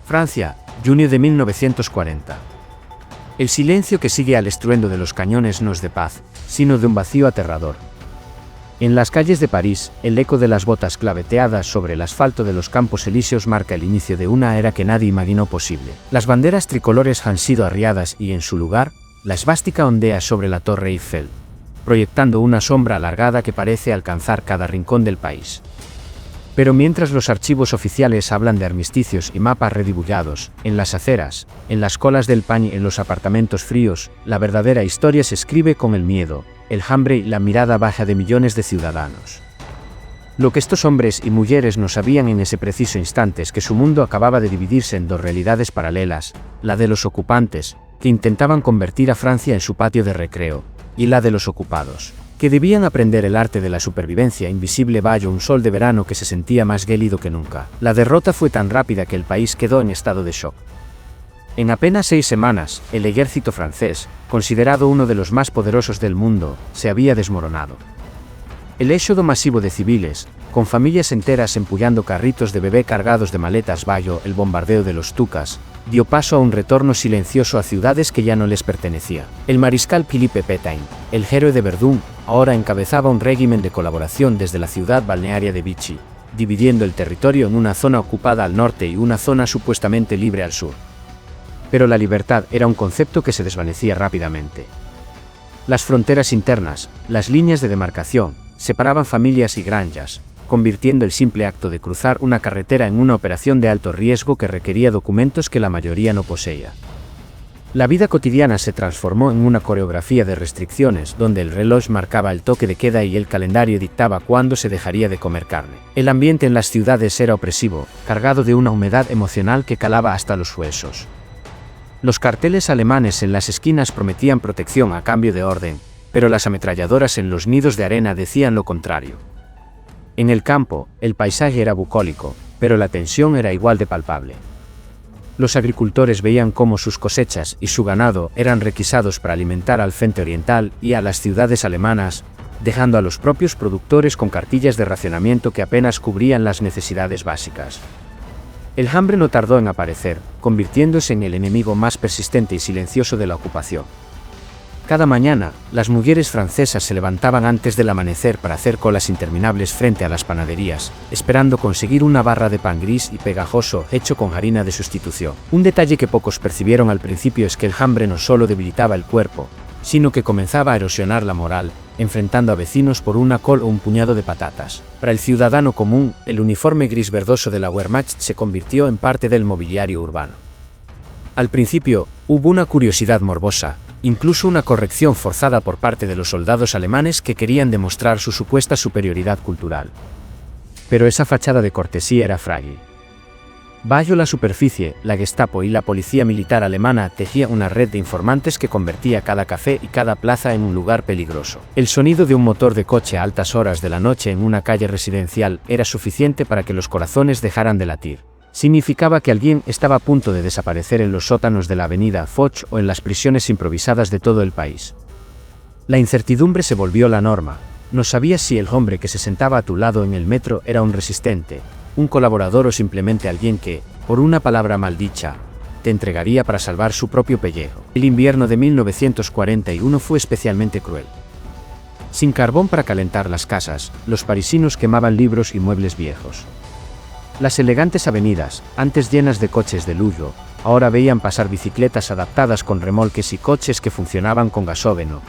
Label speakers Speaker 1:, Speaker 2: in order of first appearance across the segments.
Speaker 1: Francia, junio de 1940. El silencio que sigue al estruendo de los cañones no es de paz, sino de un vacío aterrador. En las calles de París, el eco de las botas claveteadas sobre el asfalto de los Campos Elíseos marca el inicio de una era que nadie imaginó posible. Las banderas tricolores han sido arriadas y, en su lugar, la esvástica ondea sobre la Torre Eiffel, proyectando una sombra alargada que parece alcanzar cada rincón del país. Pero mientras los archivos oficiales hablan de armisticios y mapas redibujados, en las aceras, en las colas del pan y en los apartamentos fríos, la verdadera historia se escribe con el miedo, el hambre y la mirada baja de millones de ciudadanos. Lo que estos hombres y mujeres no sabían en ese preciso instante es que su mundo acababa de dividirse en dos realidades paralelas, la de los ocupantes, que intentaban convertir a Francia en su patio de recreo, y la de los ocupados, que debían aprender el arte de la supervivencia invisible bajo un sol de verano que se sentía más gélido que nunca. La derrota fue tan rápida que el país quedó en estado de shock. En apenas 6 semanas, el ejército francés, considerado uno de los más poderosos del mundo, se había desmoronado. El éxodo masivo de civiles, con familias enteras empullando carritos de bebé cargados de maletas bajo el bombardeo de los Tucas, dio paso a un retorno silencioso a ciudades que ya no les pertenecía. El mariscal Philippe Pétain, el héroe de Verdún, ahora encabezaba un régimen de colaboración desde la ciudad balnearia de Vichy, dividiendo el territorio en una zona ocupada al norte y una zona supuestamente libre al sur. Pero la libertad era un concepto que se desvanecía rápidamente. Las fronteras internas, las líneas de demarcación, separaban familias y granjas, convirtiendo el simple acto de cruzar una carretera en una operación de alto riesgo que requería documentos que la mayoría no poseía. La vida cotidiana se transformó en una coreografía de restricciones donde el reloj marcaba el toque de queda y el calendario dictaba cuándo se dejaría de comer carne. El ambiente en las ciudades era opresivo, cargado de una humedad emocional que calaba hasta los huesos. Los carteles alemanes en las esquinas prometían protección a cambio de orden, pero las ametralladoras en los nidos de arena decían lo contrario. En el campo, el paisaje era bucólico, pero la tensión era igual de palpable. Los agricultores veían cómo sus cosechas y su ganado eran requisados para alimentar al frente oriental y a las ciudades alemanas, dejando a los propios productores con cartillas de racionamiento que apenas cubrían las necesidades básicas. El hambre no tardó en aparecer, convirtiéndose en el enemigo más persistente y silencioso de la ocupación. Cada mañana, las mujeres francesas se levantaban antes del amanecer para hacer colas interminables frente a las panaderías, esperando conseguir una barra de pan gris y pegajoso hecho con harina de sustitución. Un detalle que pocos percibieron al principio es que el hambre no solo debilitaba el cuerpo, sino que comenzaba a erosionar la moral, enfrentando a vecinos por una col o un puñado de patatas. Para el ciudadano común, el uniforme gris verdoso de la Wehrmacht se convirtió en parte del mobiliario urbano. Al principio, hubo una curiosidad morbosa, incluso una corrección forzada por parte de los soldados alemanes que querían demostrar su supuesta superioridad cultural. Pero esa fachada de cortesía era frágil. Bajo la superficie, la Gestapo y la policía militar alemana tejían una red de informantes que convertía cada café y cada plaza en un lugar peligroso. El sonido de un motor de coche a altas horas de la noche en una calle residencial era suficiente para que los corazones dejaran de latir. Significaba que alguien estaba a punto de desaparecer en los sótanos de la avenida Foch o en las prisiones improvisadas de todo el país. La incertidumbre se volvió la norma. No sabías si el hombre que se sentaba a tu lado en el metro era un resistente, un colaborador o simplemente alguien que, por una palabra maldicha, te entregaría para salvar su propio pellejo. El invierno de 1941 fue especialmente cruel. Sin carbón para calentar las casas, los parisinos quemaban libros y muebles viejos. Las elegantes avenidas, antes llenas de coches de lujo, ahora veían pasar bicicletas adaptadas con remolques y coches que funcionaban con gasógeno,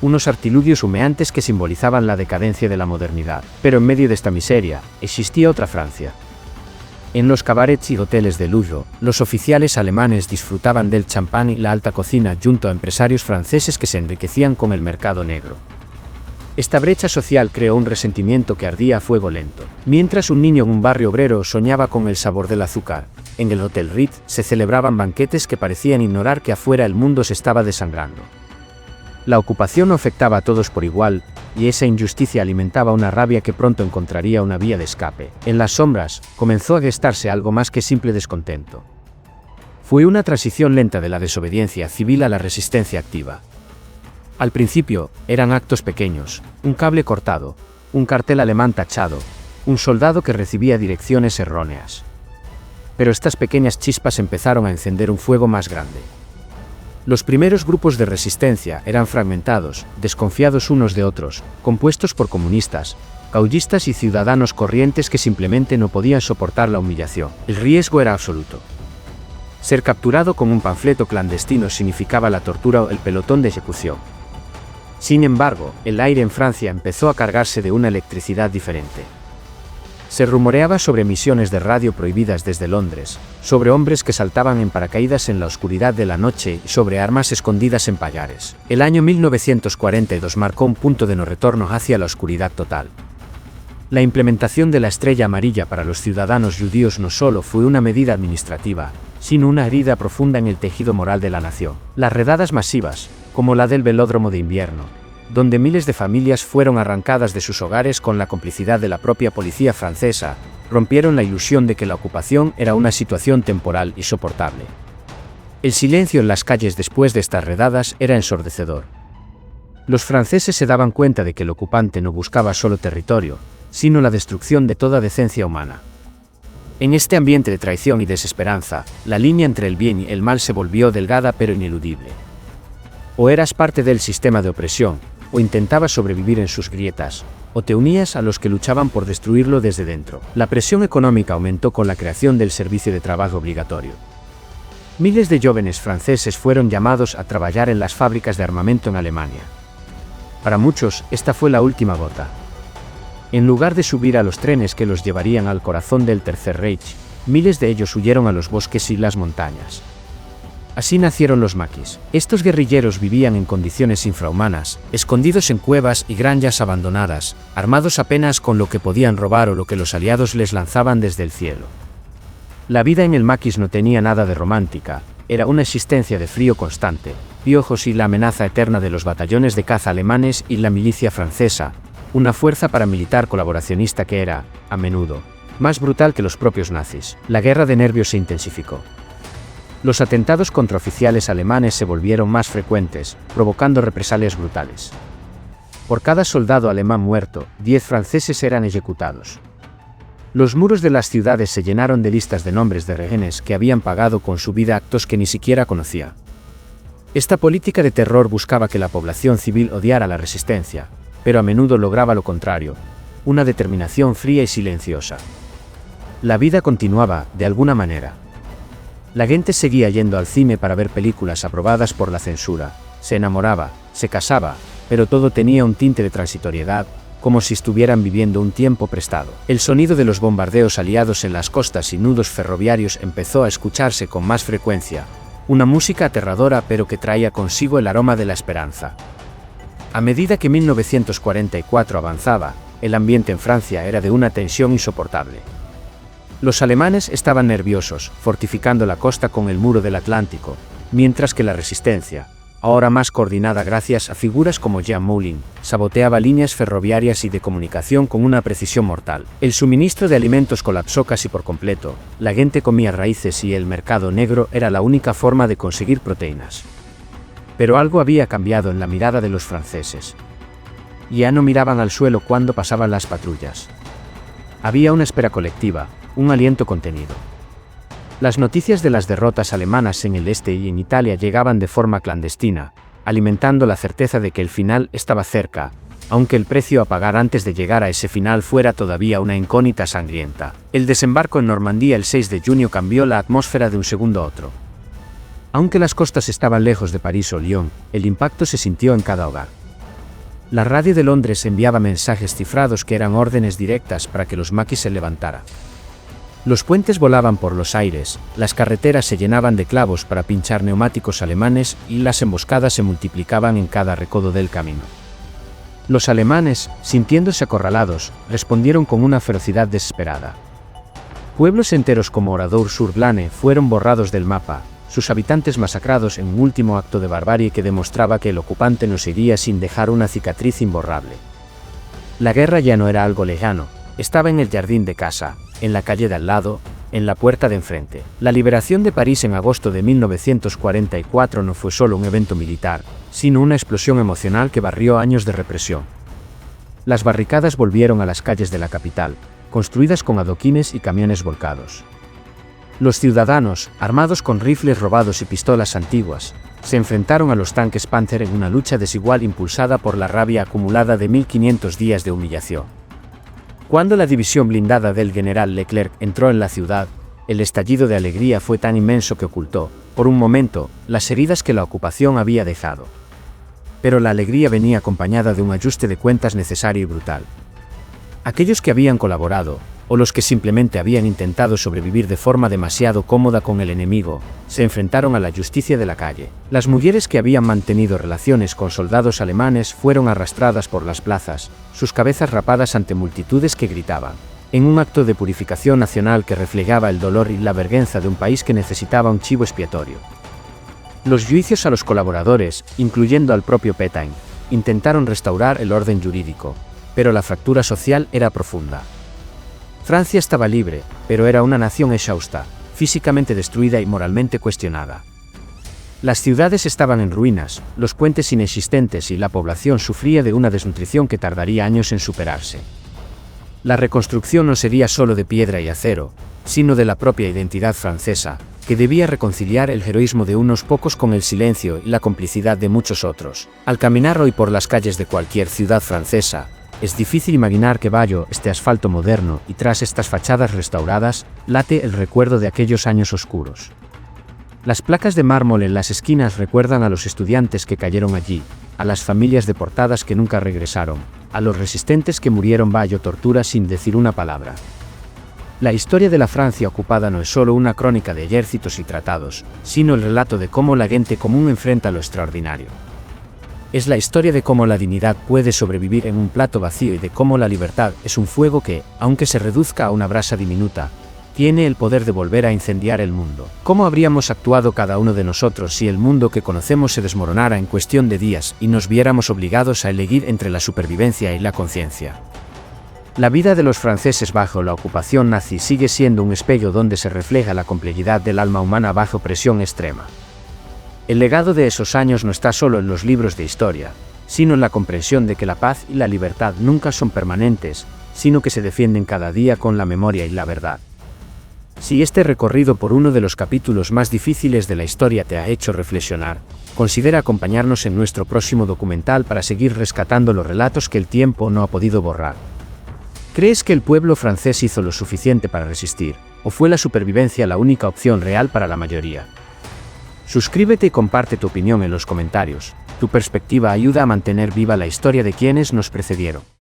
Speaker 1: unos artilugios humeantes que simbolizaban la decadencia de la modernidad. Pero en medio de esta miseria, existía otra Francia. En los cabarets y hoteles de lujo, los oficiales alemanes disfrutaban del champán y la alta cocina junto a empresarios franceses que se enriquecían con el mercado negro. Esta brecha social creó un resentimiento que ardía a fuego lento. Mientras un niño en un barrio obrero soñaba con el sabor del azúcar, en el Hotel Ritz se celebraban banquetes que parecían ignorar que afuera el mundo se estaba desangrando. La ocupación no afectaba a todos por igual, y esa injusticia alimentaba una rabia que pronto encontraría una vía de escape. En las sombras, comenzó a gestarse algo más que simple descontento. Fue una transición lenta de la desobediencia civil a la resistencia activa. Al principio, eran actos pequeños, un cable cortado, un cartel alemán tachado, un soldado que recibía direcciones erróneas. pero estas pequeñas chispas empezaron a encender un fuego más grande. Los primeros grupos de resistencia eran fragmentados, desconfiados unos de otros, compuestos por comunistas, caudillistas y ciudadanos corrientes que simplemente no podían soportar la humillación. El riesgo era absoluto. Ser capturado con un panfleto clandestino significaba la tortura o el pelotón de ejecución. Sin embargo, el aire en Francia empezó a cargarse de una electricidad diferente. Se rumoreaba sobre emisiones de radio prohibidas desde Londres, sobre hombres que saltaban en paracaídas en la oscuridad de la noche y sobre armas escondidas en pallares. El año 1942 marcó un punto de no retorno hacia la oscuridad total. La implementación de la estrella amarilla para los ciudadanos judíos no solo fue una medida administrativa, sino una herida profunda en el tejido moral de la nación. Las redadas masivas, como la del velódromo de invierno, donde miles de familias fueron arrancadas de sus hogares con la complicidad de la propia policía francesa, rompieron la ilusión de que la ocupación era una situación temporal y soportable. El silencio en las calles después de estas redadas era ensordecedor. Los franceses se daban cuenta de que el ocupante no buscaba solo territorio, sino la destrucción de toda decencia humana. En este ambiente de traición y desesperanza, la línea entre el bien y el mal se volvió delgada pero ineludible. O eras parte del sistema de opresión, o intentabas sobrevivir en sus grietas, o te unías a los que luchaban por destruirlo desde dentro. La presión económica aumentó con la creación del servicio de trabajo obligatorio. Miles de jóvenes franceses fueron llamados a trabajar en las fábricas de armamento en Alemania. Para muchos, esta fue la última gota. En lugar de subir a los trenes que los llevarían al corazón del Tercer Reich, miles de ellos huyeron a los bosques y las montañas. Así nacieron los maquis. Estos guerrilleros vivían en condiciones infrahumanas, escondidos en cuevas y granjas abandonadas, armados apenas con lo que podían robar o lo que los aliados les lanzaban desde el cielo. La vida en el maquis no tenía nada de romántica, era una existencia de frío constante, piojos y la amenaza eterna de los batallones de caza alemanes y la milicia francesa, una fuerza paramilitar colaboracionista que era, a menudo, más brutal que los propios nazis. La guerra de nervios se intensificó. Los atentados contra oficiales alemanes se volvieron más frecuentes, provocando represalias brutales. Por cada soldado alemán muerto, 10 franceses eran ejecutados. Los muros de las ciudades se llenaron de listas de nombres de rehenes que habían pagado con su vida actos que ni siquiera conocía. Esta política de terror buscaba que la población civil odiara la resistencia, pero a menudo lograba lo contrario, una determinación fría y silenciosa. La vida continuaba, de alguna manera. La gente seguía yendo al cine para ver películas aprobadas por la censura, se enamoraba, se casaba, pero todo tenía un tinte de transitoriedad, como si estuvieran viviendo un tiempo prestado. El sonido de los bombardeos aliados en las costas y nudos ferroviarios empezó a escucharse con más frecuencia, una música aterradora pero que traía consigo el aroma de la esperanza. A medida que 1944 avanzaba, el ambiente en Francia era de una tensión insoportable. Los alemanes estaban nerviosos, fortificando la costa con el muro del Atlántico, mientras que la resistencia, ahora más coordinada gracias a figuras como Jean Moulin, saboteaba líneas ferroviarias y de comunicación con una precisión mortal. El suministro de alimentos colapsó casi por completo, la gente comía raíces y el mercado negro era la única forma de conseguir proteínas. Pero algo había cambiado en la mirada de los franceses. Ya no miraban al suelo cuando pasaban las patrullas. Había una espera colectiva, un aliento contenido. Las noticias de las derrotas alemanas en el este y en Italia llegaban de forma clandestina, alimentando la certeza de que el final estaba cerca, aunque el precio a pagar antes de llegar a ese final fuera todavía una incógnita sangrienta. El desembarco en Normandía el 6 de junio cambió la atmósfera de un segundo a otro. Aunque las costas estaban lejos de París o Lyon, el impacto se sintió en cada hogar. La radio de Londres enviaba mensajes cifrados que eran órdenes directas para que los maquis se levantaran. Los puentes volaban por los aires, las carreteras se llenaban de clavos para pinchar neumáticos alemanes y las emboscadas se multiplicaban en cada recodo del camino. Los alemanes, sintiéndose acorralados, respondieron con una ferocidad desesperada. Pueblos enteros como Oradour-sur-Glane fueron borrados del mapa, sus habitantes masacrados en un último acto de barbarie que demostraba que el ocupante no se iría sin dejar una cicatriz imborrable. La guerra ya no era algo lejano, estaba en el jardín de casa, en la calle de al lado, en la puerta de enfrente. La liberación de París en agosto de 1944 no fue solo un evento militar, sino una explosión emocional que barrió años de represión. Las barricadas volvieron a las calles de la capital, construidas con adoquines y camiones volcados. Los ciudadanos, armados con rifles robados y pistolas antiguas, se enfrentaron a los tanques Panzer en una lucha desigual impulsada por la rabia acumulada de 1500 días de humillación. Cuando la división blindada del general Leclerc entró en la ciudad, el estallido de alegría fue tan inmenso que ocultó, por un momento, las heridas que la ocupación había dejado. Pero la alegría venía acompañada de un ajuste de cuentas necesario y brutal. Aquellos que habían colaborado, o los que simplemente habían intentado sobrevivir de forma demasiado cómoda con el enemigo, se enfrentaron a la justicia de la calle. Las mujeres que habían mantenido relaciones con soldados alemanes fueron arrastradas por las plazas, sus cabezas rapadas ante multitudes que gritaban, en un acto de purificación nacional que reflejaba el dolor y la vergüenza de un país que necesitaba un chivo expiatorio. Los juicios a los colaboradores, incluyendo al propio Pétain, intentaron restaurar el orden jurídico, pero la fractura social era profunda. Francia estaba libre, pero era una nación exhausta, físicamente destruida y moralmente cuestionada. Las ciudades estaban en ruinas, los puentes inexistentes y la población sufría de una desnutrición que tardaría años en superarse. La reconstrucción no sería solo de piedra y acero, sino de la propia identidad francesa, que debía reconciliar el heroísmo de unos pocos con el silencio y la complicidad de muchos otros. Al caminar hoy por las calles de cualquier ciudad francesa, es difícil imaginar que bajo este asfalto moderno y tras estas fachadas restauradas, late el recuerdo de aquellos años oscuros. Las placas de mármol en las esquinas recuerdan a los estudiantes que cayeron allí, a las familias deportadas que nunca regresaron, a los resistentes que murieron bajo tortura sin decir una palabra. La historia de la Francia ocupada no es solo una crónica de ejércitos y tratados, sino el relato de cómo la gente común enfrenta lo extraordinario. Es la historia de cómo la dignidad puede sobrevivir en un plato vacío y de cómo la libertad es un fuego que, aunque se reduzca a una brasa diminuta, tiene el poder de volver a incendiar el mundo. ¿Cómo habríamos actuado cada uno de nosotros si el mundo que conocemos se desmoronara en cuestión de días y nos viéramos obligados a elegir entre la supervivencia y la conciencia? La vida de los franceses bajo la ocupación nazi sigue siendo un espejo donde se refleja la complejidad del alma humana bajo presión extrema. El legado de esos años no está solo en los libros de historia, sino en la comprensión de que la paz y la libertad nunca son permanentes, sino que se defienden cada día con la memoria y la verdad. Si este recorrido por uno de los capítulos más difíciles de la historia te ha hecho reflexionar, considera acompañarnos en nuestro próximo documental para seguir rescatando los relatos que el tiempo no ha podido borrar. ¿Crees que el pueblo francés hizo lo suficiente para resistir, o fue la supervivencia la única opción real para la mayoría? Suscríbete y comparte tu opinión en los comentarios. Tu perspectiva ayuda a mantener viva la historia de quienes nos precedieron.